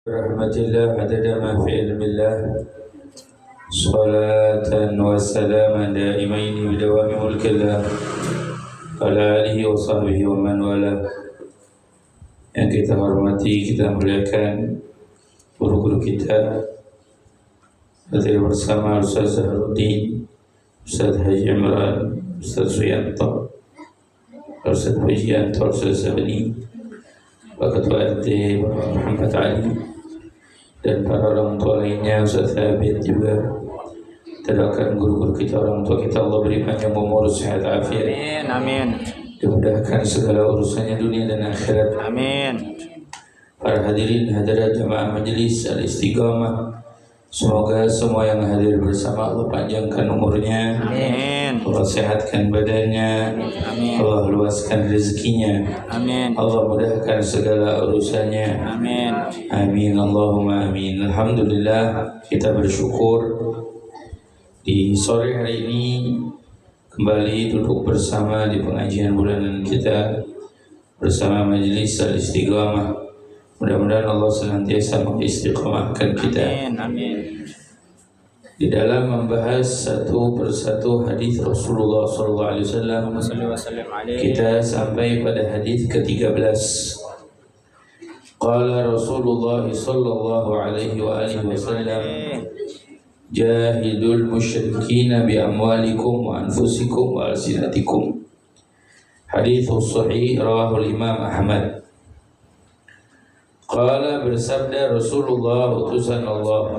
Rahmatillah adada ma fi ilmillah salatan wa salaman daimaini bidawami mulkillah ala alihi wa sahbihi wa man wala. Yang kita hormati, kita muliakan guru-guru kita, hadir bersama Ustaz Zahruddin, Ustaz Haji Imran, Ustaz Suyanto, Ustaz Pujianto, Ustaz Zabani, Pak Ketua RT Muhammad Ali, dan para orang tua lainnya, Ustaz Thabit juga. Kita doakan guru-guru kita, orang tua kita, Allah beri panjang umur, sehat, afiat. Amin, amin. Dimudahkan segala urusannya dunia dan akhirat. Amin. Para hadirin hadirat jamaah majelis Al-Istiqamah, semoga semua yang hadir bersama Allah panjangkan umurnya. Amin. Allah sehatkan badannya. Amin. Allah luaskan rezekinya. Amin. Allah mudahkan segala urusannya. Amin. Amin, Allahumma amin. Alhamdulillah, kita bersyukur di sore hari ini kembali duduk bersama di pengajian bulanan kita bersama Majelis Al-Istiqamah. Mudah-mudahan Allah senantiasa mengistiqamahkan kita. Amin, amin. Di dalam membahas satu persatu hadis Rasulullah SAW, kita sampai pada hadis ke-13. Qala Rasulullah sallallahu alaihi wa alihi wasallam, jahidul musyrikin bi amwalikum wa anfusikum wa alsinatikum. Hadis sahih rawahu Imam Ahmad. Qala, bersabda Rasulullah utusan Allah,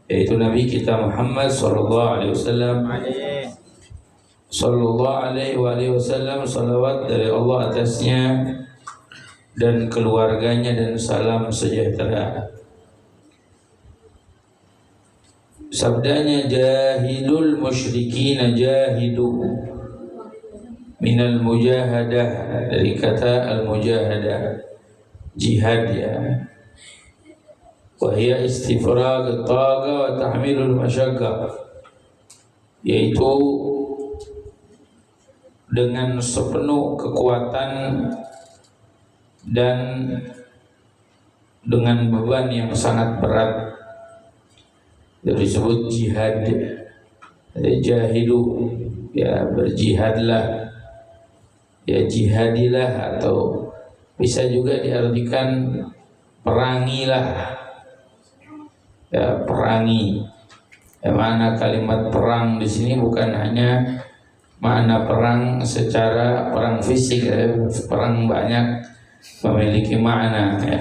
yaitu Nabi kita Muhammad sallallahu alaihi wasallam, sallallahu alaihi wasallam, salawat dari Allah atasnya dan keluarganya dan salam sejahtera. Sabdanya, jahidul musyrikin, jahidu minal mujahadah, dari kata al-mujahadah, jihad ya. Wa hiya istifrag taga wa tahmilul masyaqqa, yaitu dengan sepenuh kekuatan dan dengan beban yang sangat berat. Disebut jihad, jahidu ya, berjihadlah ya, jihadilah, atau bisa juga diartikan perangilah ya, perangi ya. Makna kalimat perang di sini bukan hanya makna perang secara perang fisik ya. Perang banyak memiliki makna ya.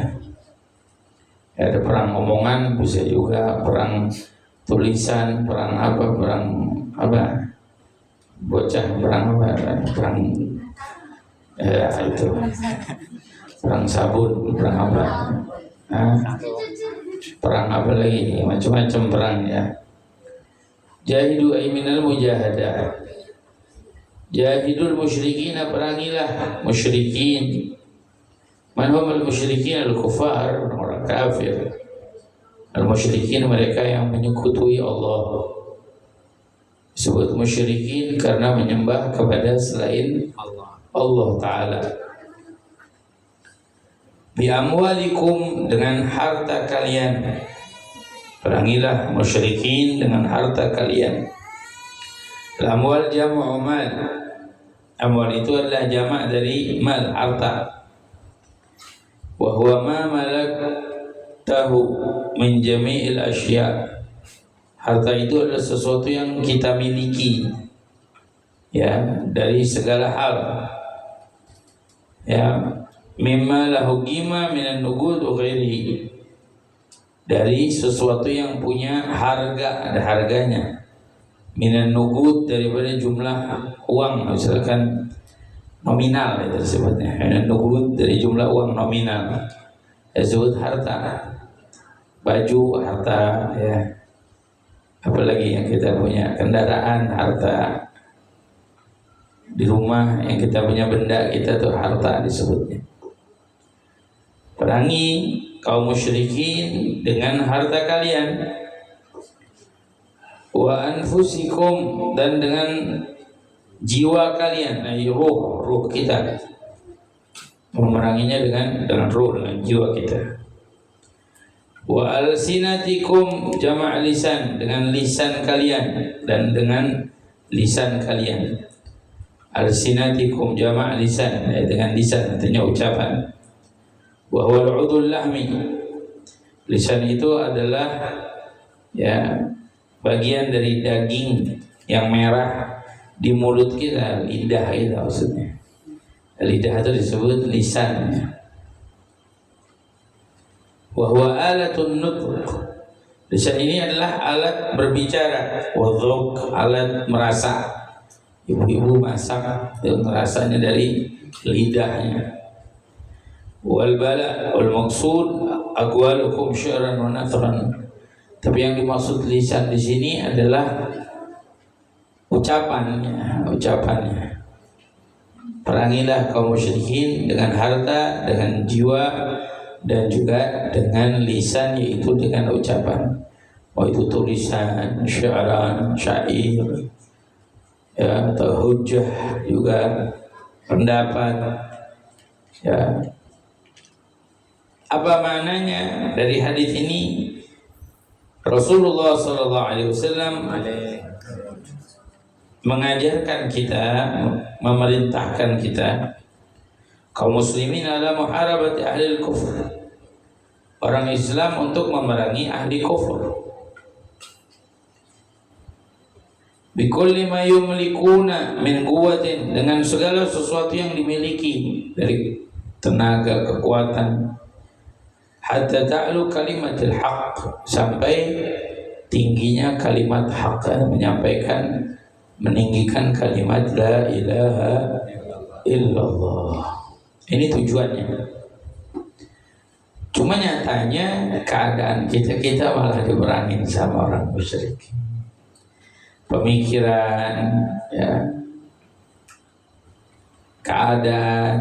Ada perang omongan, bisa juga perang tulisan, perang apa, bocah perang apa, perang ya itu, perang sabun, perang apa, perang apa lagi, macam-macam perang ya. Jahidu ay minal mujahadah, jahidul musyrikin, perangilah musyrikin. Man huwal musyrikin, al-kufar, orang kafir. Al-musyrikin, mereka yang menyekutuhi Allah. Disebut musyrikin karena menyembah kepada selain Allah Ta'ala. Bi amwalikum, dengan harta kalian. Perangilah musyrikin dengan harta kalian. Al-amwal jam'u mal. Amwal itu adalah jamak dari mal, harta. Wa huwa ma malaktahu min jami'il asya'. Harta itu adalah sesuatu yang kita miliki ya, dari segala hal ya. Mimma lahu qima minan nuqud wa ghairihi, dari sesuatu yang punya harga, ada harganya. Minan nuqud, daripada jumlah uang, misalkan nominal itu disebutnya. Minan nuqud, dari jumlah uang nominal, disebut harta. Baju harta ya. Apalagi yang kita punya, kendaraan harta. Di rumah yang kita punya benda kita tuh harta disebutnya. Perangi kaum musyrikin dengan harta kalian. Wa anfusikum, dan dengan jiwa kalian, ruh kita. Memeranginya dengan ruh, dengan jiwa kita. Wa alsinatikum jama' lisan, dengan lisan kalian dan dengan lisan kalian. Alsinatikum jama' lisan, dengan lisan artinya ucapan. Wa huwa al-'udhul lahmi. Lisan itu adalah ya bagian dari daging yang merah di mulut kita, lidah itu maksudnya. Lidah itu disebut lisan. Wa huwa alatun nutq. Lisan ini adalah alat berbicara. Wa dzauq, alat merasa. Ibu-ibu masak dan merasanya dari lidahnya. Wal bala wal maqsud aqwalukum sya'ran wa nathran. Tapi yang dimaksud lisan di sini adalah ucapannya. Perangilah kaum musyrikin dengan harta, dengan jiwa, dan juga dengan lisan, yaitu dengan ucapan. Itu tulisan, sya'ran, syair, ya, atau hujjah juga, pendapat. Ya. Apa maknanya dari hadis ini? Rasulullah SAW mengajarkan kita, memerintahkan kita kaum muslimin ala muharabati ahli kufur, orang Islam untuk memerangi ahli kufur. Bikulli ma yumlikuna min quwwatin, dengan segala sesuatu yang dimiliki dari tenaga, kekuatan. Hatta ta'lu kalimatil haqq, sampai tingginya kalimat haq, menyampaikan, meninggikan kalimat la ilaha illallah. Ini tujuannya. Cuma nyatanya keadaan kita malah diperangin sama orang musyrik. Pemikiran, ya, keadaan,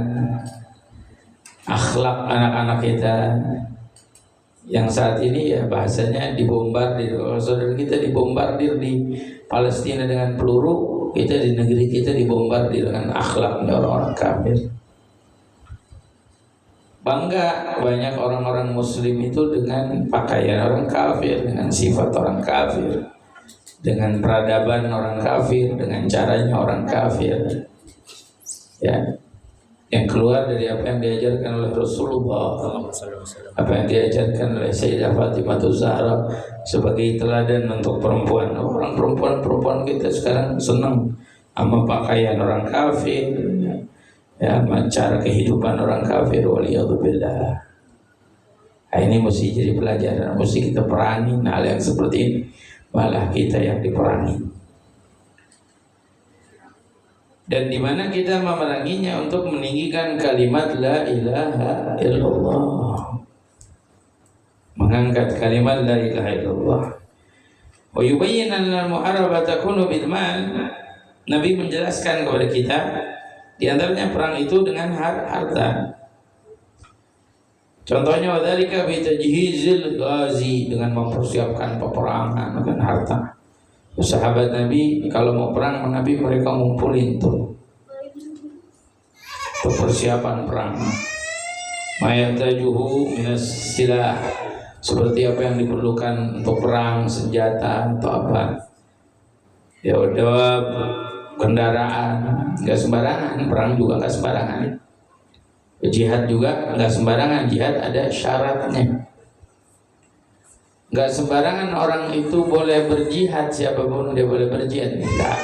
akhlak anak-anak kita yang saat ini ya bahasanya dibombardir. Kalau saudara kita dibombardir di Palestina dengan peluru, kita di negeri kita dibombardir dengan akhlaknya orang-orang kafir. Bangga banyak orang-orang muslim itu dengan pakaian orang kafir, dengan sifat orang kafir, dengan peradaban orang kafir, dengan caranya orang kafir. Ya, yang keluar dari apa yang diajarkan oleh Rasulullah, apa yang diajarkan oleh Sayyidah Fatimah Zahra sebagai teladan untuk perempuan. Orang perempuan kita sekarang senang sama pakaian orang kafir, ya, cara kehidupan orang kafir. Waliyadzubillah. Nah, ini mesti jadi pelajaran, mesti kita perangi hal yang seperti ini, malah kita yang diperangi. Dan di mana kita memeranginya untuk meninggikan kalimat la ilaha illallah, mengangkat kalimat la ilaha illallah. Wa yubayyin anna al-muharabah takunu bil mal. Nabi menjelaskan kepada kita di antaranya perang itu dengan harta. Contohnya wadzalika bi tajhizil ghazi, dengan mempersiapkan peperangan dengan harta. Sahabat Nabi kalau mau perang, Nabi mereka ngumpulin tuh persiapan perang. Mayatajuhu minas silah, seperti apa yang diperlukan untuk perang, senjata atau apa. Ya udah, kendaraan, nggak sembarangan. Perang juga nggak sembarangan. Jihad juga nggak sembarangan. Jihad ada syaratnya. Nggak sembarangan orang itu boleh berjihad, siapapun dia boleh berjihad. Enggak.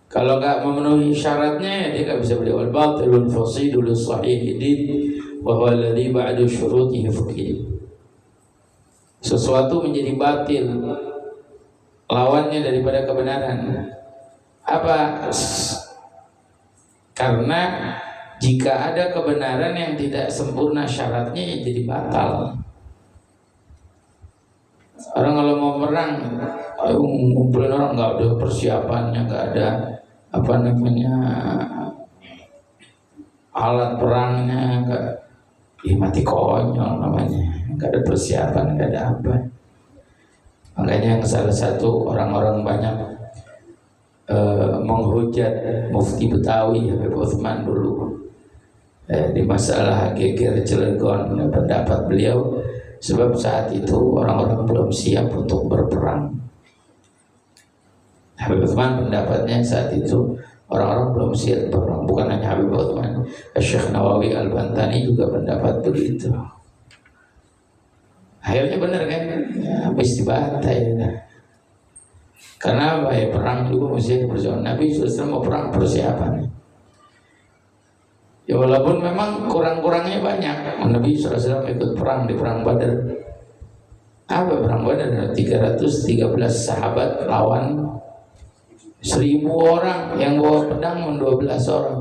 Kalau nggak memenuhi syaratnya, dia nggak bisa beli. Wal batilul fasidul sahih din wa huwa alladhi ba'du syurutihi fuqih. Sesuatu menjadi batil, lawannya daripada kebenaran. Apa? Karena jika ada kebenaran yang tidak sempurna syaratnya, ya jadi batal. Orang kalau mau perang, ngumpulin orang, nggak ada persiapannya, nggak ada apa namanya alat perangnya, nggak, mati konyol namanya, nggak ada persiapan, nggak ada apa. Makanya yang salah satu orang-orang banyak menghujat Mufti Betawi Habib Utsman dulu. di masalah geger Cilegon, pendapat beliau, sebab saat itu orang-orang belum siap untuk berperang. Habib Uthman pendapatnya saat itu orang-orang belum siap berperang. Bukan hanya Habib Uthman, Syekh Nawawi Al-Bantani juga pendapat begitu. Akhirnya benar kan, ya, habis dibantai ya. Karena apa ya, perang juga mesti persiapan. Nabi SAW mau perang, persiapan. Ya walaupun memang kurang-kurangnya banyak. Nabi SAW ikut perang di perang Badar. Apa perang Badar? 313 sahabat lawan 1000 orang, yang bawa pedang 12 orang.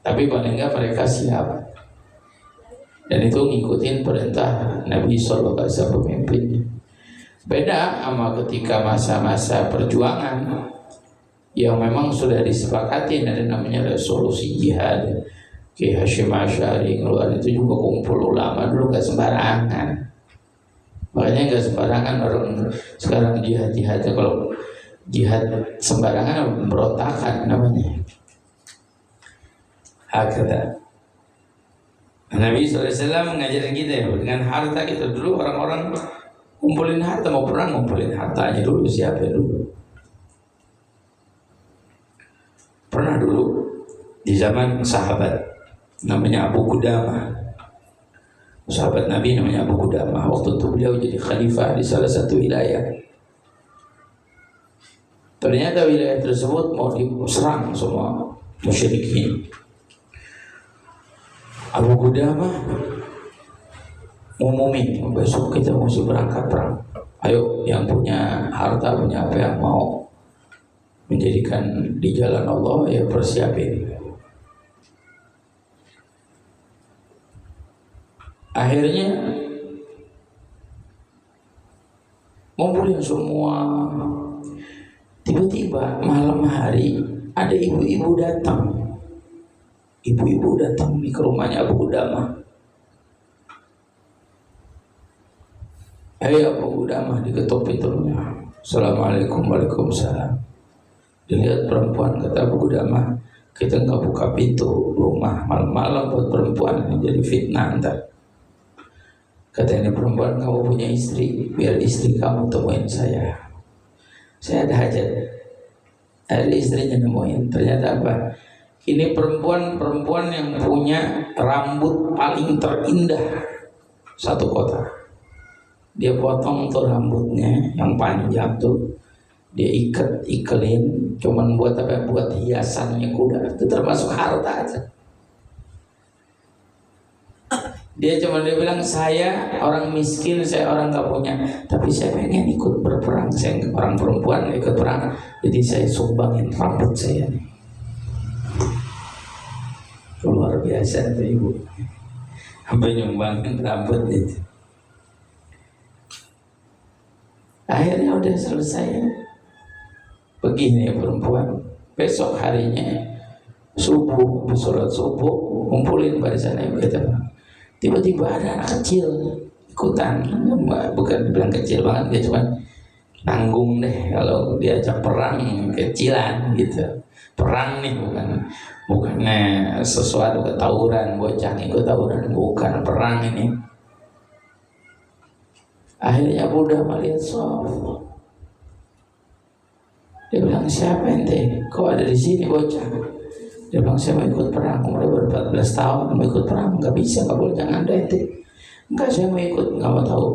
Tapi paling enggak mereka siap. Dan itu ngikutin perintah Nabi SAW pemimpinnya. Beda sama ketika masa-masa perjuangan yang memang sudah disepakati, ada namanya resolusi jihad. Ki Hashim Asy'ari keluar itu juga kumpul ulama dulu, gak sembarangan. Makanya gak sembarangan orang sekarang jihad-jihad. Kalau jihad sembarangan berontakan namanya. Hakata. Nabi SAW mengajarin kita ya, dengan harta kita dulu orang-orang kumpulin harta, mau perang ngumpulin hartanya dulu, siapa dulu. Pernah dulu di zaman sahabat namanya Abu Qudamah, sahabat Nabi namanya Abu Qudamah. Waktu itu beliau jadi khalifah di salah satu wilayah. Ternyata wilayah tersebut mau diserang semua musyrikin. Abu Qudamah ngumumin, besok kita mesti berangkat perang. Ayo yang punya harta, punya apa yang mau menjadikan di jalan Allah, ya persiapin. Akhirnya ngumpulin semua. Tiba-tiba malam hari ada ibu-ibu datang. Ibu-ibu datang ke rumahnya Abu Qudamah. Ayo Abu Qudamah, diketuk pintunya. Assalamualaikum, waalaikumsalam. Dilihat perempuan, kata Abu Qudamah, kita nggak buka pintu rumah malam-malam buat perempuan, ini jadi fitnah ntar. Kata ini perempuan, kamu punya istri, biar istri kamu temuin saya ada hajat. Ada istrinya nemuin, ternyata apa? Ini perempuan yang punya rambut paling terindah satu kota. Dia potong tuh rambutnya yang panjang tuh, dia ikelin, cuman buat apa? Buat hiasannya kuda. Itu termasuk harta aja. Dia bilang, saya orang miskin, saya orang gak punya, tapi saya pengen ikut berperang. Saya orang perempuan ikut perang, jadi saya sumbangin rambut saya nih. Luar biasa tuh ibu, sampai nyumbangin rambut itu. Akhirnya udah selesai. Begini ya perempuan, besok harinya subuh, sholat subuh, kumpulin barisannya kita. Tiba-tiba ada anak kecil ikutan, bukan dibilang kecil banget, dia cuma nanggung deh kalau diajak perang, kecilan gitu. Perang nih bukannya sesuatu ketawuran, bocah ikut tawuran, bukan, perang ini. Akhirnya Buddha melihat Sof. Dia bilang, siapa ente? Kok ada di sini bocah? Dia bilang, saya mau ikut perang, umurnya baru 14 tahun, mau ikut perang. Gak bisa, gak boleh, jangan ada ente. Enggak, saya mau ikut, gak mau tahu.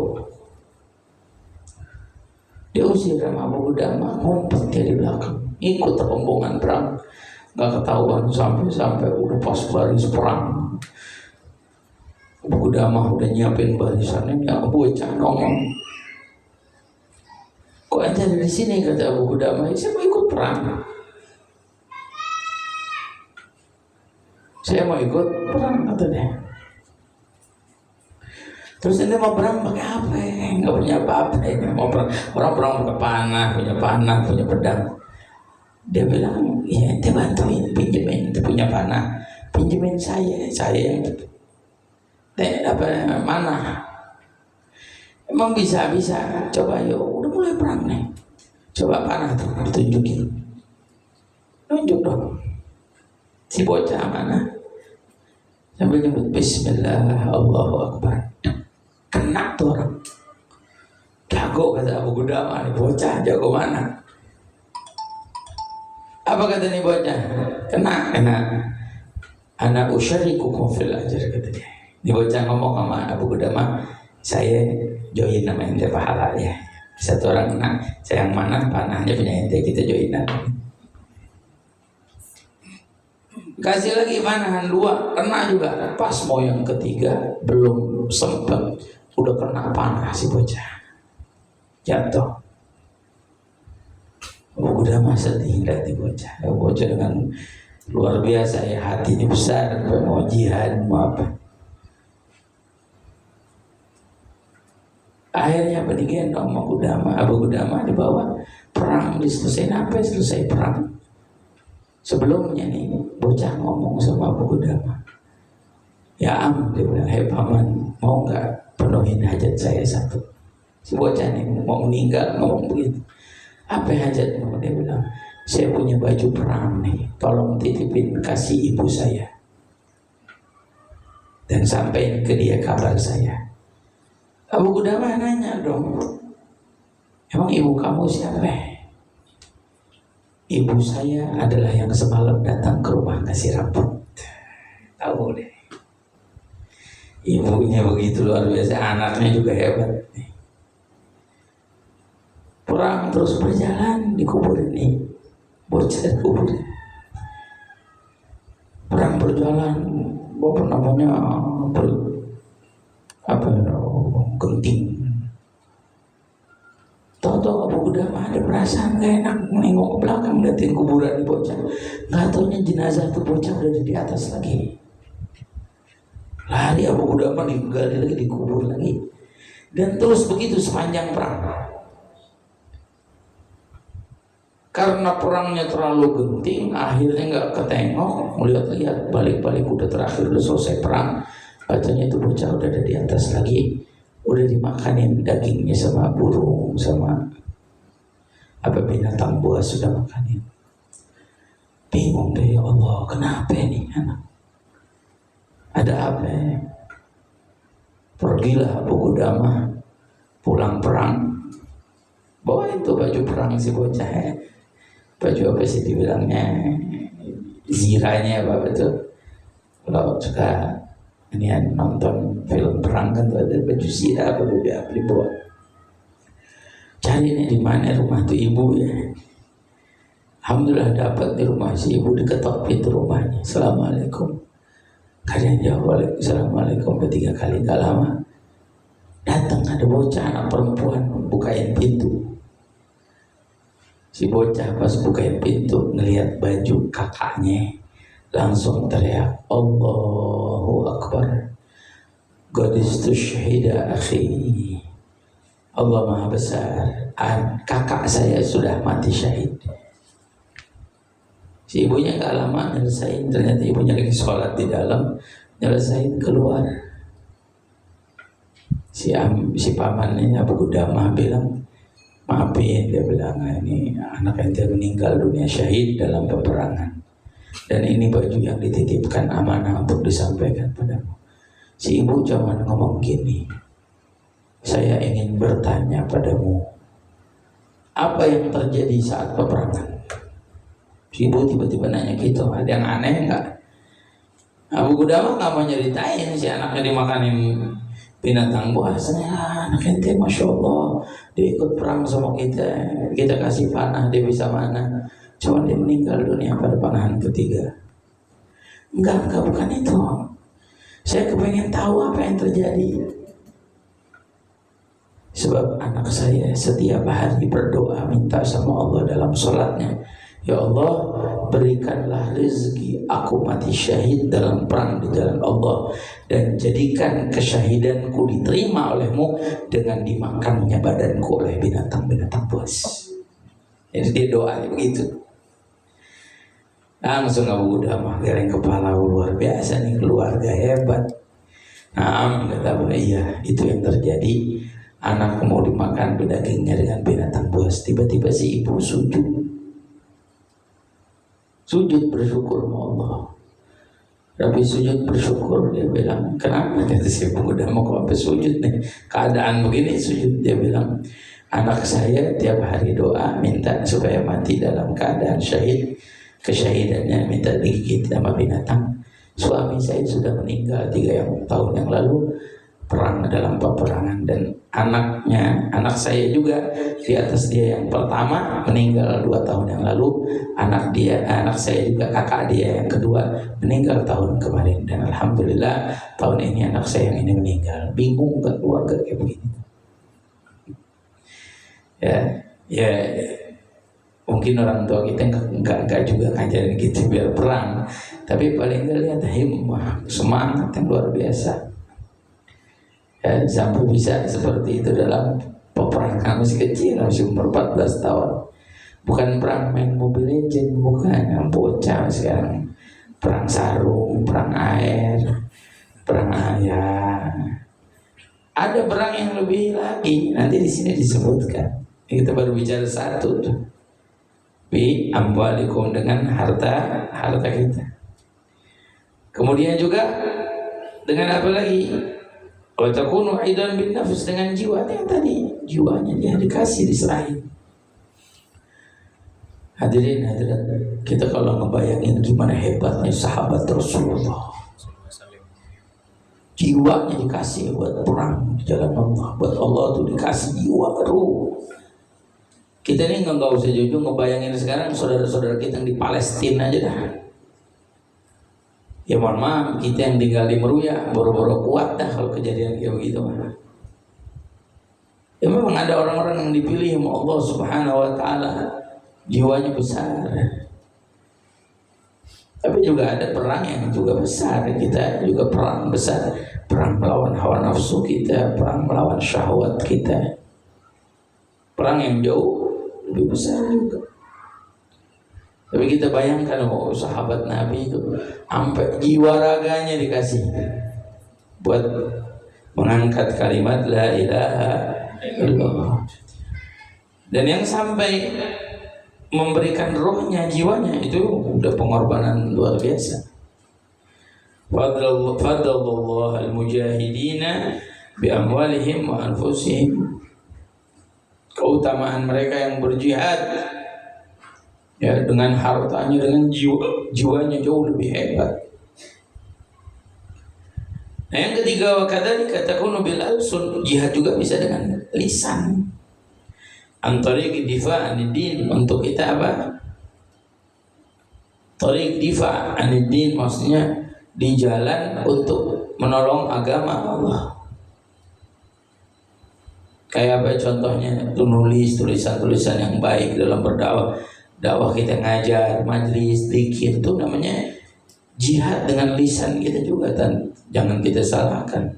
Dia usir sama Abu Qudamah, ngumpet dia di belakang, ikut rombongan perang. Gak ketahuan sampai udah pas baris perang. Abu Qudamah udah nyiapin barisannya, ya bocah ngomong, kok ente ada di sini? Kata Abu Qudamah, saya mau ikut perang. Saya mau ikut perang, katanya. Terus ente mau perang pakai apa? Nggak punya apa-apa ini. Mau perang, orang perang pakai panah, punya pedang. Dia bilang, ya ente bantuin, pinjemin, ente punya panah, pinjemin saya yang apa mana? Emang bisa, coba yuk, udah mulai perang nih. Coba panah tuh, ditunjukin. Nunjuk dong. Si bocah mana? Sambil nyebut Bismillah, Allahu Akbar. Kena tuh orang. Jago kata Abu Qudamah, nih bocah jago mana? Apa kata nih bocah? Kena. Anak usyarikukum fil ajr kata dia. Nih bocah ngomong sama Abu Qudamah, saya join nama ente pahala ya. Satu orang kena, saya yang mana panahnya punya ente, kita joinan. Kasih lagi panahan 2, kena juga. Pas mau yang ketiga belum sempat, udah kena panah si bocah, jatuh. Udah masa sedih di bocah. Bocah dengan luar biasa ya, hatinya besar, mau jihad mau apa. Akhirnya apa digendong Abu Qudamah dibawa perang, diselesaikan. Apa selesai perang? Sebelumnya nih bocah ngomong sama Abu Qudamah, ya am, dia bilang, hei paman, mau nggak penuhin hajat saya satu? Si bocah nih mau meninggal ngomong begitu. Apa hajatnya? Dia bilang, saya punya baju perang nih, tolong titipin kasih ibu saya dan sampaikan ke dia kabar saya. Abu Qudamah nanya dong, emang ibu kamu siapa? Ibu saya adalah yang semalam datang ke rumah kasih rambut. Tahu deh, ibunya begitu luar biasa, anaknya juga hebat. Perang terus berjalan, dikuburin nih bocah, dikuburin. Perang berjalan, apa namanya, genting. Tahu-tahu Abu Qudamah ada perasaan gak enak, nengok ke belakang liatin kuburan di bocah. Gak taunya jenazah tuh bocah udah di atas lagi. Lari Abu Qudamah, digali lagi, dikubur lagi. Dan terus begitu sepanjang perang. Karena perangnya terlalu genting, akhirnya nggak ketengok, melihat-lihat, balik-balik udah terakhir, udah selesai perang. Bacanya itu bocah udah ada di atas lagi, udah dimakanin dagingnya sama burung, sama apa binatang buas sudah makanin. Bingung deh, ya Allah, kenapa ini anak? Ada apa? Pergilah Abu Qudamah pulang perang, bawa itu baju perang si bocah. Baju apa sih dibilangnya, ziranya apa betul? Kalau suka ini nonton film perang kan tuh ada baju zirah apa baju apa dibawa. Cari nih di mana rumah tuh ibu ya. Alhamdulillah dapat di rumah si ibu, diketok pintu rumahnya. Assalamualaikum. Kalian jawab Assalamualaikum 3 kali, gak lama datang ada bocah anak perempuan bukain pintu. Si bocah pas bukain pintu ngelihat baju kakaknya, langsung teriak, Allahu Akbar, qad istushhida akhi, Allah Maha Besar, kakak saya sudah mati syahid. Si ibunya gak lama nyelesain, ternyata ibunya lagi sholat di dalam, nyelesain keluar. Si pamannya Abu Qudamah bilang, maafin, dia bilang, ini anak ente meninggal dunia syahid dalam peperangan, dan ini baju yang dititipkan amanah untuk disampaikan padamu. Si ibu cuman ngomong gini, saya ingin bertanya padamu, apa yang terjadi saat peperangan? Si ibu tiba-tiba nanya gitu, ada yang aneh enggak? Abu Qudamah nggak mau nyeritain si anaknya dimakanin binatang buas. Anak ente Masya Allah, dia ikut perang sama kita, kita kasih panah, dia bisa mana, cuma dia meninggal dunia pada panahan ketiga. Enggak, bukan itu. Saya kepengen tahu apa yang terjadi. Sebab anak saya setiap hari berdoa minta sama Allah dalam sholatnya, ya Allah, berikanlah rezeki aku mati syahid dalam perang di jalan Allah, dan jadikan kesyahidanku diterima olehmu dengan dimakannya badanku oleh binatang-binatang buas. Jadi dia doa begitu. Langsung Abu Qudamah geleng kepala, luar biasa nih keluarga hebat. Nah, kata beliau, iya itu yang terjadi. Anak mau dimakan dagingnya dengan binatang buas. Tiba-tiba si ibu sujud bersyukur sama Allah. Rabbi sujud bersyukur, dia bilang. Kenapa? Kata si pemuda, mau kok sampai sujud nih, keadaan begini sujud. Dia bilang, anak saya tiap hari doa minta supaya mati dalam keadaan syahid, kesyahidannya minta digigit sama binatang. Suami saya sudah meninggal 3 tahun yang lalu, perang dalam peperangan, dan anak saya juga di atas dia yang pertama meninggal 2 tahun yang lalu, anak saya juga, kakak dia yang kedua meninggal tahun kemarin, dan alhamdulillah tahun ini anak saya yang ini meninggal. Bingung ke keluarga kayak begini. Ya, mungkin orang tua kita enggak juga ngajarin gitu biar perang, tapi paling enggak lihat himmah, semangat yang luar biasa. Ya, sampai bisa seperti itu dalam peperangan masih kecil, masih umur 14 tahun. Bukan perang main Mobile Legends, bukan, yang bocah sekarang. Perang sarung, perang air, perang ayam. Ada perang yang lebih lagi, nanti di sini disebutkan. Kita baru bicara satu tuh. Bi amwalikum, dengan harta kita. Kemudian juga dengan apa lagi? Wa takunu aidan bin nafs, dengan jiwa yang tadi, jiwanya dia dikasih, diserahin. Hadirin hadirat, kita kalau ngebayangin gimana hebatnya sahabat Rasulullah, jiwanya dikasih buat perang di jalan Allah, buat Allah tuh dikasih jiwa, ruh. Kita ini nggak usah jujur ngebayangin sekarang saudara-saudara kita yang di Palestina aja dah. Ya mohon maaf, kita yang tinggal di Meruya boro-boro kuat dah kalau kejadian kayak begitu. Ya memang ada orang-orang yang dipilih sama Allah Subhanahu wa taala, jiwanya besar. Tapi juga ada perang yang juga besar, kita juga perang besar, perang melawan hawa nafsu kita, perang melawan syahwat kita. Perang yang jauh lebih besar juga. Tapi kita bayangkan, sahabat Nabi itu sampai jiwa raganya dikasih buat mengangkat kalimat la ilaha illallah. Dan yang sampai memberikan rohnya, jiwanya, itu udah pengorbanan luar biasa. Fadlallah al-mujahidina bi amwalihim wa anfusihim. Keutamaan mereka yang berjihad, ya, dengan hartanya, dengan jiwanya jauh lebih hebat. Nah, yang ketiga, wakadzalika takunu bil alsun, jihad juga bisa dengan lisan. Antariq difa' anid-din, untuk kita apa? Tariq difa' anid-din, maksudnya di jalan untuk menolong agama Allah. Kayak apa contohnya? Tulis tulisan-tulisan yang baik dalam berdakwah. Dakwah kita ngajar, majlis, zikir, itu namanya jihad dengan lisan kita juga, dan jangan kita salahkan.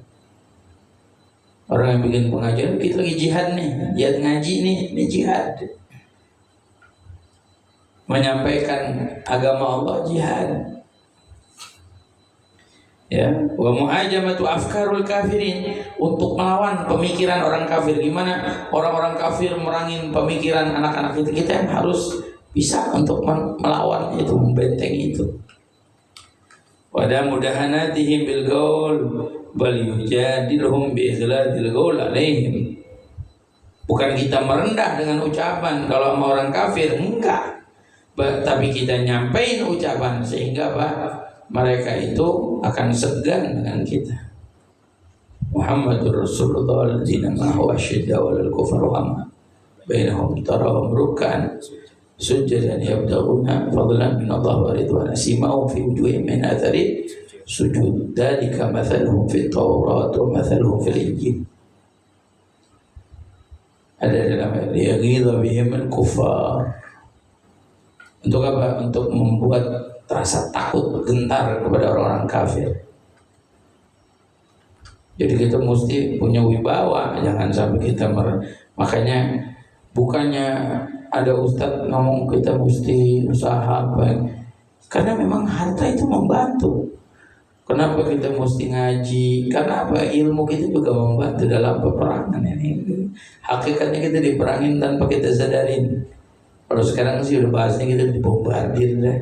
Orang yang bikin pengajian, kita lagi jihad nih, jihad ngaji nih, ini jihad. Menyampaikan agama Allah, jihad. Ya, wa mu'ajamatu afkarul kafirin, untuk melawan pemikiran orang kafir. Gimana orang-orang kafir merangin pemikiran anak-anak kita yang harus bisa untuk melawan itu, membenteng itu. Wada mudahanatihim bil qaul bal yujadilhum bi ikhladil qaul alaihim. Bukan kita merendah dengan ucapan kalau sama orang kafir, enggak. Tapi kita nyampein ucapan sehingga apa? Mereka itu akan segan dengan kita. Muhammadur Rasulullah alladzina ma'ahu asyiddaa'u 'alal kufari rahamah bainahum tarahum ruk'an sujjadan yabtaghuna fadlan min Allah wa ridwana simahum fi wujuhihim min athari sujud dzalika mathaluhum fit Taurat wa mathaluhum fil Injil. Ada dalam ayat yaghidha bihim al-kuffar. Untuk apa? Untuk membuat rasa takut, gentar kepada orang-orang kafir. Jadi kita mesti punya wibawa, jangan sampai kita makanya bukannya ada ustadz ngomong kita mesti usaha apa, karena memang harta itu membantu. Kenapa kita mesti ngaji? Karena apa? Ilmu kita juga membantu dalam peperangan ini. Hakikatnya kita diperangin tanpa kita sadarin. Kalau sekarang sih udah bahasnya kita dibombardir deh.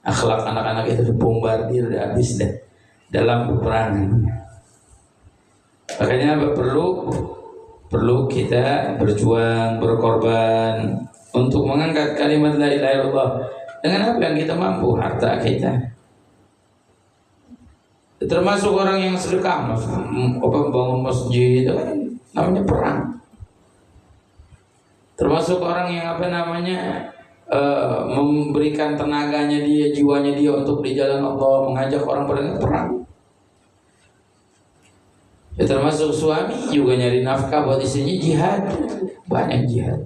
Akhlak anak-anak itu dibombardir, udah habis deh dalam peperangan. Makanya perlu kita berjuang, berkorban untuk mengangkat kalimat la ilaha illallah dengan apa yang kita mampu, harta kita. Termasuk orang yang sedekah, membangun masjid, itu kan namanya perang. Termasuk orang yang memberikan tenaganya dia, jiwanya dia untuk di jalan Allah, mengajak orang perang. Ya, termasuk suami juga nyari nafkah buat istrinya, jihad, banyak jihad.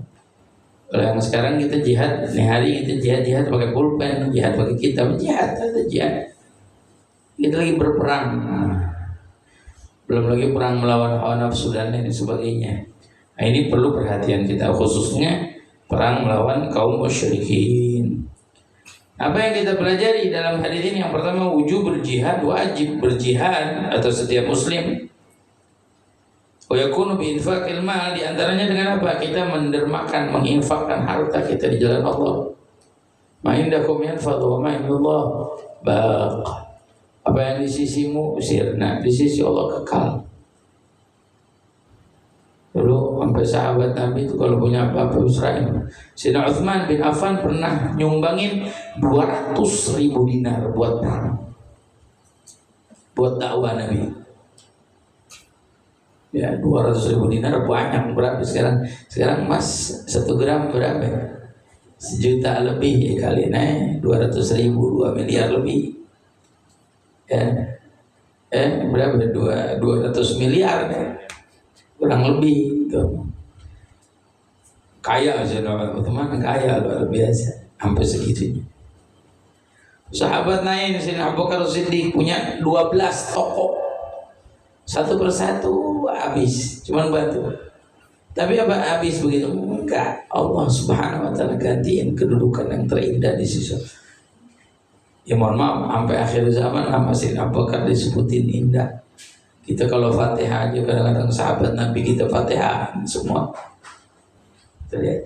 Kalau yang sekarang kita jihad, nih hari kita jihad pakai pulpen, jihad pakai kitab, jihad ada jihad. Kita lagi berperang, belum lagi perang melawan hawa nafsu dan lain sebagainya. Nah, ini perlu perhatian kita, khususnya perang melawan kaum musyrikin. Apa yang kita pelajari dalam hadis ini? Yang pertama, wujub berjihad, wajib berjihad atau setiap muslim. Wa yakunu bi infaqil mal, di antaranya dengan apa? Kita mendermakan, menginfakkan harta kita di jalan Allah. Ma indakum yanfad wa ma indallah baq. Apa yang di sisimu sirna, di sisi Allah kekal. Dulu sampai sahabat Nabi itu kalau punya apa-apa usrain. Sayyidina Utsman bin Affan pernah nyumbangin 200.000 dinar buat perang, buat dakwah Nabi. Ya, 200.000 dinar banyak. Berapa sekarang? Sekarang emas 1 gram berapa? 1 juta lebih ya, kali naik 200.000, 2 miliar lebih. Ya, berapa? 200 miliar ya, kurang lebih gitu. Kaya teman, kaya luar biasa, sampai segitunya. Sahabat lain, Sayyidina Abu Bakar Siddiq punya 12 toko, satu persatu habis, cuman batu. Tapi apa habis begitu? Enggak, Allah Subhanahu wa taala gantiin kedudukan yang terindah di sisi. Ya mohon maaf, sampai akhir zaman nama Sayyidina Abu Bakar disebutin indah. Kita kalau Fatihah aja kadang-kadang sahabat Nabi kita Fatihah semua. Kita lihat.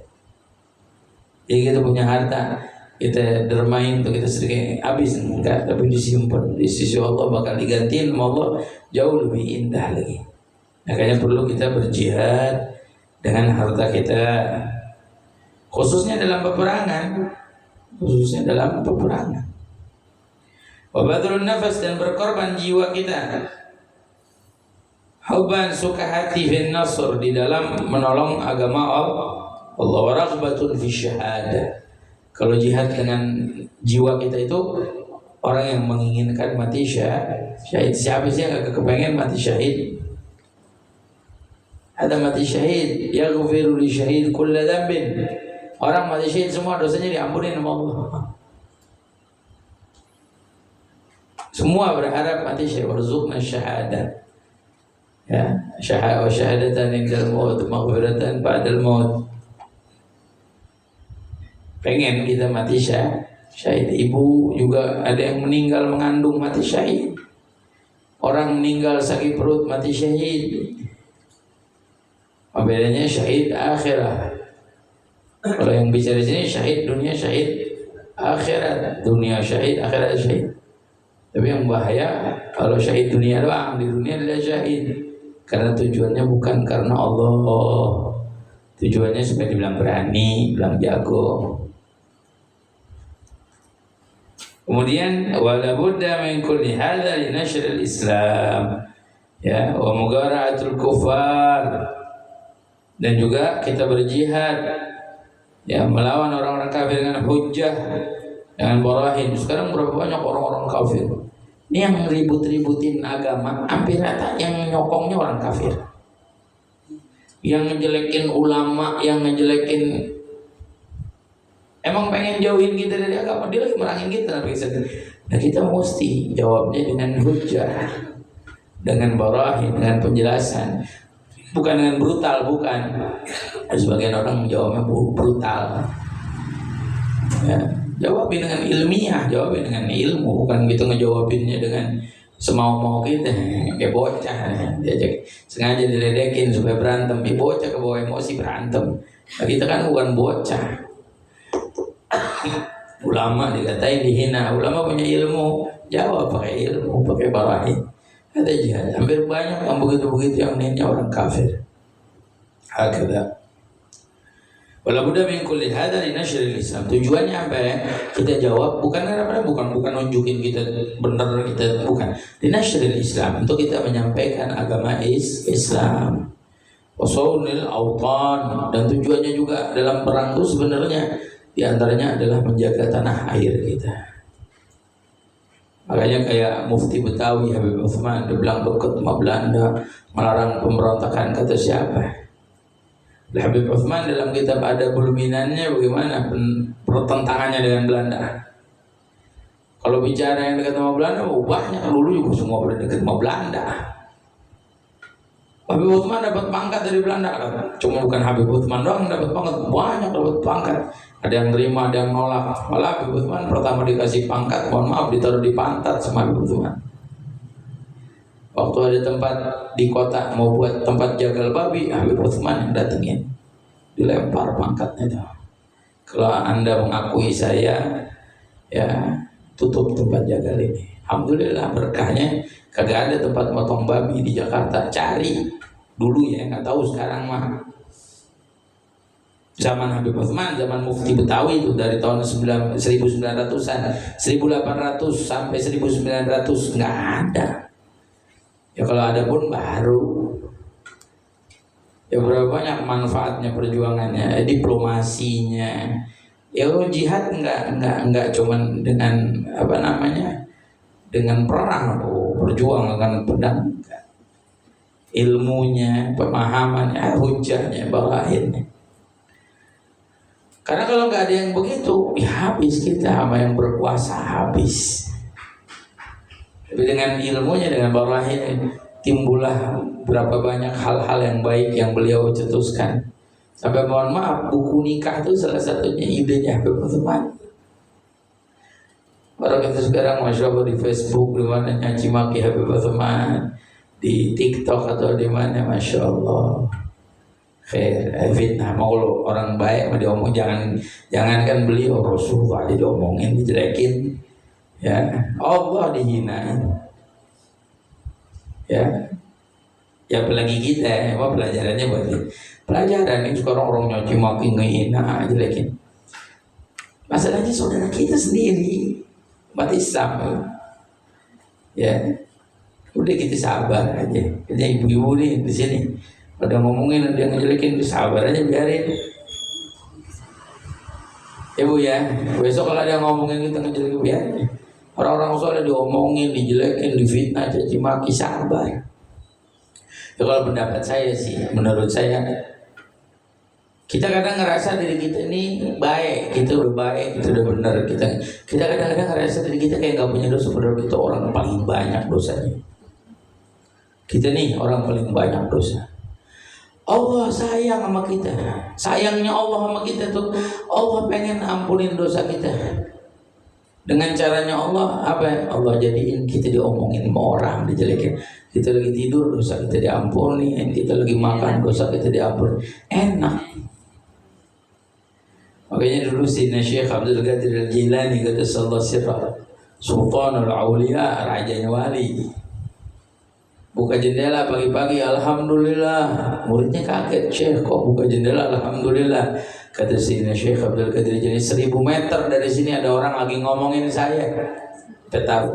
Jadi kita punya harta, kita dermain untuk kita sedekah, habis enggak, tapi disimpan di sisi Allah, bakal digantiin sama Allah jauh lebih indah lagi. Makanya perlu kita berjihad dengan harta kita, khususnya dalam peperangan, Wabadrun nafas, dan berkorban jiwa kita. Hubban, suka hati, fin nasr, di dalam menolong agama Allah. Wa raghbatun fi syahadah. Kalau jihad dengan jiwa kita itu orang yang menginginkan mati syahid. Siapa sih yang gak kepengen mati syahid? Ada mati syahid, yaghfiru li syahid kulla dhanbin. Orang mati syahid semua dosanya diampuni sama Allah. Semua berharap mati syahid, warzuqna syahadah. Ya, syahadatan indal maut, maghfiratan ba'dal maut. Pengen kita mati syahid. Ibu juga ada yang meninggal mengandung mati syahid. Orang meninggal sakit perut mati syahid. Bedanya syahid akhirat. Kalau yang bicara sini syahid dunia, syahid akhirat. Dunia syahid, akhirat syahid. Tapi yang bahaya kalau syahid dunia doang, di dunia dia syahid. Karena tujuannya bukan karena Allah. Tujuannya supaya dibilang berani, bilang jago. Kemudian wala budda min kulli hadza li nashr al-Islam. Ya, wa mugara'atul kufar. Dan juga kita berjihad, ya, melawan orang-orang kafir dengan hujjah, dengan barahin. Sekarang berapa banyak orang-orang kafir. Ini yang ribut-ributin agama, hampir rata yang nyokongnya orang kafir. Yang ngejelekin ulama, yang ngejelekin, emang pengen jauhin kita dari agama, dia lagi merangin kita. Nah, kita mesti jawabnya dengan hujjah, dengan barahin, dengan penjelasan. Bukan dengan brutal, bukan. Sebagian orang jawabnya brutal. Ya, jawabin dengan ilmiah, jawabin dengan ilmu, bukan gitu ngejawabinnya dengan semau-mau kita. Kayak bocah, diajak sengaja diledekin supaya berantem. Bocah kebawa emosi berantem. Nah, kita kan bukan bocah. Ulama dikatain dihina, ulama punya ilmu, jawab pakai ilmu, pakai barahin. Ada jihad, hampir banyak yang begitu-begitu yang menghina orang kafir. Hakada. Wala budda min kulli hadza li nashril Islam. Tujuannya apa ya? Kita jawab bukan apa, bukan nunjukin kita benar, kita bukan. Li nashril Islam, untuk kita menyampaikan agama Islam. Wasaunil autan, dan tujuannya juga dalam perang itu sebenarnya diantaranya adalah menjaga tanah air kita. Makanya kayak Mufti Betawi Habib Utsman, dia bilang berkat sama Belanda, melarang pemberontakan. Kata siapa? Habib Utsman dalam kitab Adabul Minannya bagaimana pertentangannya dengan Belanda. Kalau bicara yang dekat sama Belanda, banyak dulu juga semua pada dekat sama Belanda. Habib Utsman dapat pangkat dari Belanda, cuma bukan Habib Utsman doang dapat pangkat, banyak dapat pangkat. Ada yang terima, ada yang nolak. Malah Habib Utsman pertama dikasih pangkat, mohon maaf, ditaruh di pantat sama Habib Utsman. Waktu ada tempat di kota mau buat tempat jagal babi, Habib Utsman yang datengin, dilempar pangkatnya itu. Kalau Anda mengakui saya, ya tutup tempat jagal ini. Alhamdulillah berkahnya kagak ada tempat motong babi di Jakarta. Cari dulu ya, nggak tahu sekarang mah. Zaman Habib Utsman, zaman Mufti Betawi itu dari tahun 1900-an, 1800 sampai 1900 nggak ada. Ya kalau ada pun baru. Ya berapa banyak manfaatnya perjuangannya, diplomasinya. Ya jihad nggak cuman dengan apa namanya, dengan perang, berjuang dengan pedang. Ilmunya, pemahamannya, hujahnya, barahinnya. Karena kalau nggak ada yang begitu, ya habis kita sama yang berkuasa, habis. Tapi dengan ilmunya, dengan barahin, timbullah berapa banyak hal-hal yang baik yang beliau cetuskan. Sampai mohon maaf, buku nikah itu salah satunya idenya Habib Utsman. Orang kita sekarang Masya Allah di Facebook, di mana nyaci maki Habib Utsman, di TikTok atau di mana, Masya Allah. Khair, fitnah. Mau orang baik mau diomong, jangankan beliau, Rasulullah aja diomongin, dijelekin, ya Allah dihinain, ya apalagi kita, apa pelajarannya buat kita? Pelajaran ini sekarang orang nyaci maki, ngehina, jelekin. Masalahnya saudara kita sendiri, umat Islam, ya udah kita sabar aja. Kita ibu-ibu nih di sini pada ngomongin, ada yang ngejelekin, sabar aja, biarin. Ya Bu ya, besok kalau ada yang ngomongin kita ngejelekin, biarin. Orang-orang soleh diomongin, dijelekin, difitnah, caci maki, sabar. Ya kalau pendapat saya sih, menurut saya, kita kadang ngerasa diri kita ini baik, kita udah baik, kita udah benar, kita kadang-kadang ngerasa diri kita kayak nggak punya dosa, padahal kita orang paling banyak dosanya. Kita nih orang paling banyak dosa. Allah sayang sama kita. Sayangnya Allah sama kita tuh, Allah pengen ampunin dosa kita. Dengan caranya Allah apa? Allah jadiin kita diomongin sama orang, dijelekin. Kita lagi tidur, dosa kita diampunin. Kita lagi makan, dosa kita diampunin. Enak. Makanya dulu Sayyidina Syekh Abdul Qadir Al-Jilani kata sallallahu sirra, Sultanul Auliya, rajanya wali. Buka jendela pagi-pagi, alhamdulillah. Muridnya kaget, Syekh kok buka jendela, alhamdulillah. Kata Sayyidina Syekh Abdul Qadir Jilani, 1000 meter dari sini ada orang lagi ngomongin saya. Kita tahu.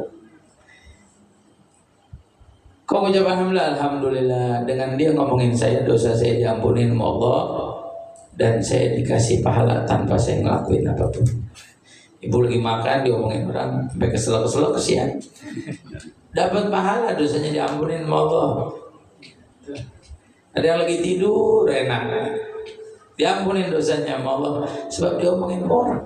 Kok ucap alhamdulillah? Alhamdulillah. Dengan dia ngomongin saya, dosa saya diampunin sama Allah, dan saya dikasih pahala tanpa saya ngelakuin apapun. Ibu lagi makan, diomongin orang, sampai kesel-kesel, kesian. Dapat pahala, dosanya diampunin sama Allah. Ada yang lagi tidur, enak, diampunin dosanya sama Allah, sebab dia ngomongin orang.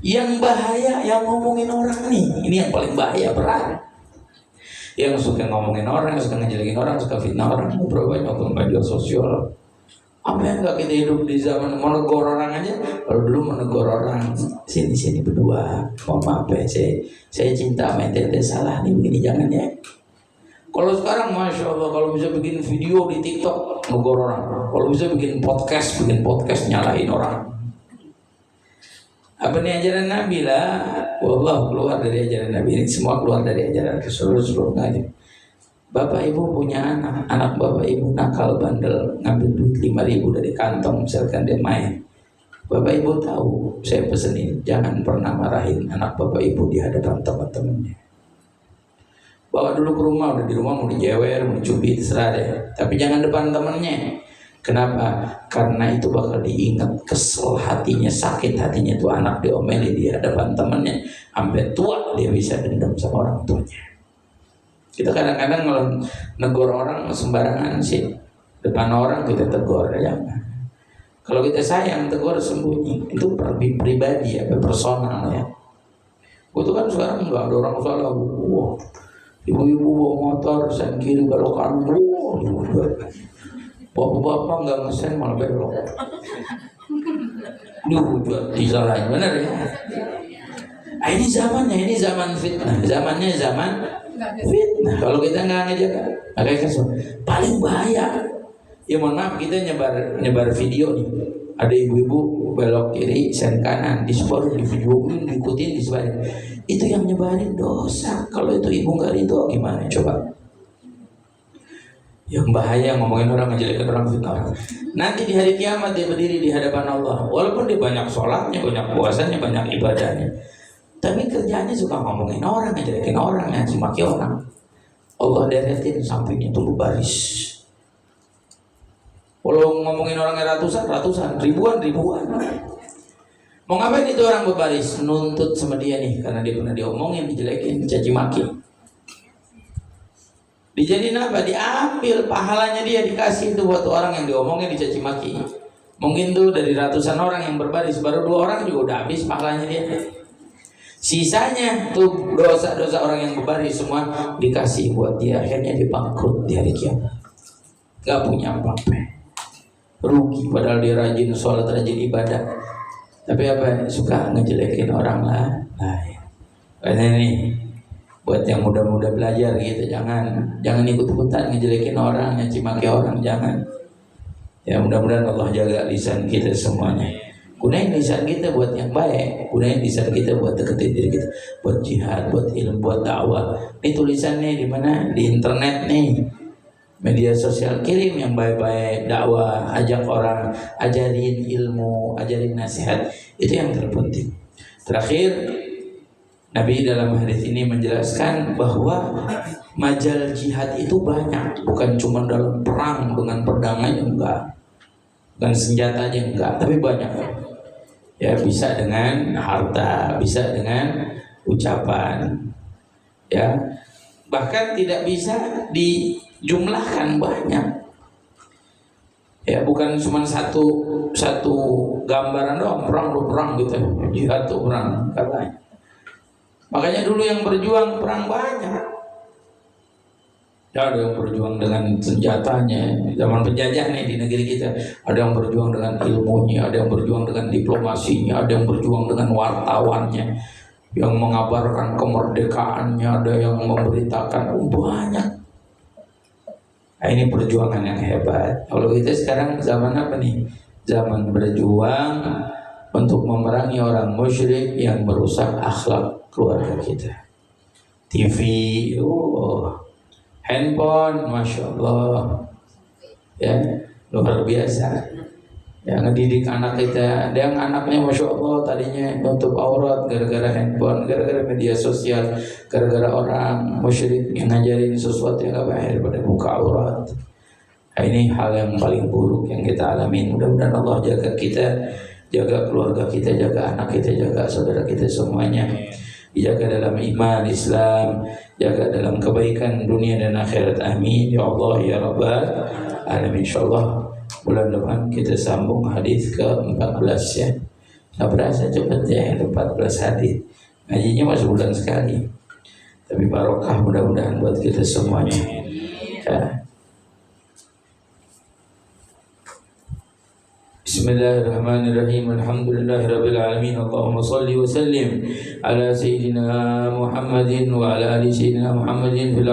Yang bahaya yang ngomongin orang nih, ini yang paling bahaya, berat. Yang suka ngomongin orang, suka ngejelekin orang, suka fitnah orang, berapa banyak ke media sosial. Apa yang gak kita hidup di zaman menegur orang aja? Kalau dulu menegur orang, sini berdua, mohon maaf ya, saya cinta sama ente, salah nih begini, jangan ya. Kalau sekarang Masya Allah, kalau bisa bikin video di TikTok, negur orang. Kalau bisa bikin podcast nyalahin orang. Apa nih ajaran Nabi lah? Wallah, keluar dari ajaran Nabi ini, semua keluar dari ajaran Rasulullah. Bapak ibu punya anak bapak ibu nakal bandel, ngambil duit 5.000 dari kantong misalkan dia main. Bapak ibu tahu, saya pesenin jangan pernah marahin anak bapak ibu di hadapan teman-temannya. Bawa dulu ke rumah, udah di rumah mau dijewer, mau dicubit, terserah deh. Tapi jangan depan temannya. Kenapa? Karena itu bakal diingat, kesel hatinya, sakit hatinya tuh anak diomeli di hadapan temannya, sampai tua dia bisa dendam sama orang tuanya. Kita kadang-kadang kalau negur orang sembarangan sih, depan orang kita tegur ya. Kalau kita sayang tegur sembunyi, itu pribadi ya, personal ya. Itu kan sekarang nggak ada orang salah, wah, ibu-ibu bawa motor sen kiri belok kanan, wah, bapak-bapak nggak ngesen malah belok, disalahin bener ya. Nah, ini zamannya, ini zaman fitnah, zamannya zaman fitnah. Kalau kita nggak ngejaga, makanya paling bahaya. Ya mohon maaf, kita nyebar video nih, ada ibu-ibu belok kiri sen kanan, disebarin, di videoin, diikutin, disebarin. Itu yang nyebarin dosa. Kalau itu ibu nggak ridho gimana coba? Yang bahaya ngomongin orang, ngejelekin orang, fitnah orang. Nanti di hari kiamat dia berdiri di hadapan Allah, walaupun dia banyak sholatnya, banyak puasanya, banyak ibadahnya, tapi kerjanya suka ngomongin orang, ngejelekin orang, ngaci maki orang. Allah deretin sampingnya tunggu baris. Kalau ngomongin orangnya ratusan, ribuan. Mau ngapain itu orang berbaris? Nuntut sama dia nih, karena dia pernah diomongin, dijelekin, dicaci maki. Dijadiin apa? Diambil pahalanya dia, dikasih itu buat orang yang diomongin, dicaci maki. Mungkin tuh dari ratusan orang yang berbaris, baru 2 orang juga udah habis pahalanya dia. Sisanya tuh dosa-dosa orang yang berbaris semua dikasih buat dia. Akhirnya dia bangkrut di hari kiamat, gak punya apa-apa. Rugi padahal dia rajin sholat, rajin ibadah, tapi apa? Suka ngejelekin orang lain. Karena nih buat yang muda-muda belajar gitu, jangan ikut-ikutan ngejelekin orang, nyaci maki orang, jangan. Ya mudah-mudahan Allah jaga lisan kita semuanya. Gunain lisan kita buat yang baik, gunain lisan kita buat deketin diri kita, buat jihad, buat ilmu, buat dakwah. Ini tulisannya di mana? Di internet nih, media sosial, kirim yang baik-baik, dakwah, ajak orang, ajarin ilmu, ajarin nasihat, itu yang terpenting. Terakhir, Nabi dalam hadis ini menjelaskan bahwa majal jihad itu banyak, bukan cuma dalam perang dengan pedangnya enggak, bukan senjatanya enggak, tapi banyak. Ya bisa dengan harta, bisa dengan ucapan, ya bahkan tidak bisa dijumlahkan banyak. Ya bukan cuma satu gambaran doang, perang gitu, jihad tuh perang katanya. Makanya dulu yang berjuang perang banyak. Ada yang berjuang dengan senjatanya, zaman penjajah nih di negeri kita. Ada yang berjuang dengan ilmunya, ada yang berjuang dengan diplomasinya, ada yang berjuang dengan wartawannya, yang mengabarkan kemerdekaannya, ada yang memberitakan, banyak. Nah, ini perjuangan yang hebat. Kalau kita sekarang zaman apa nih? Zaman berjuang untuk memerangi orang musyrik yang merusak akhlak keluarga kita. TV, handphone, masya Allah, ya luar biasa. Ya ngedidik anak kita, ada yang anaknya masya Allah tadinya nutup aurat gara-gara handphone, gara-gara media sosial, gara-gara orang musyrik yang ngajarin sesuatu yang gak baik daripada buka aurat. Nah, ini hal yang paling buruk yang kita alami. Mudah-mudahan Allah jaga kita, jaga keluarga kita, jaga anak kita, jaga saudara kita semuanya, dijaga dalam iman Islam, jaga dalam kebaikan dunia dan akhirat. Amin ya Allah ya Rabbal alamin. Insyaallah bulan depan kita sambung hadis ke-14 ya. Nggak berasa cepat ya, 14 hadis. Ngajinya masih bulan sekali, tapi barokah mudah-mudahan buat kita semuanya ya. Bismillahirrahmanirrahim. Alhamdulillahirabbil alamin. Allahumma shalli wa sallim ala sayyidina Muhammadin wa ala ali sayyidina Muhammadin fil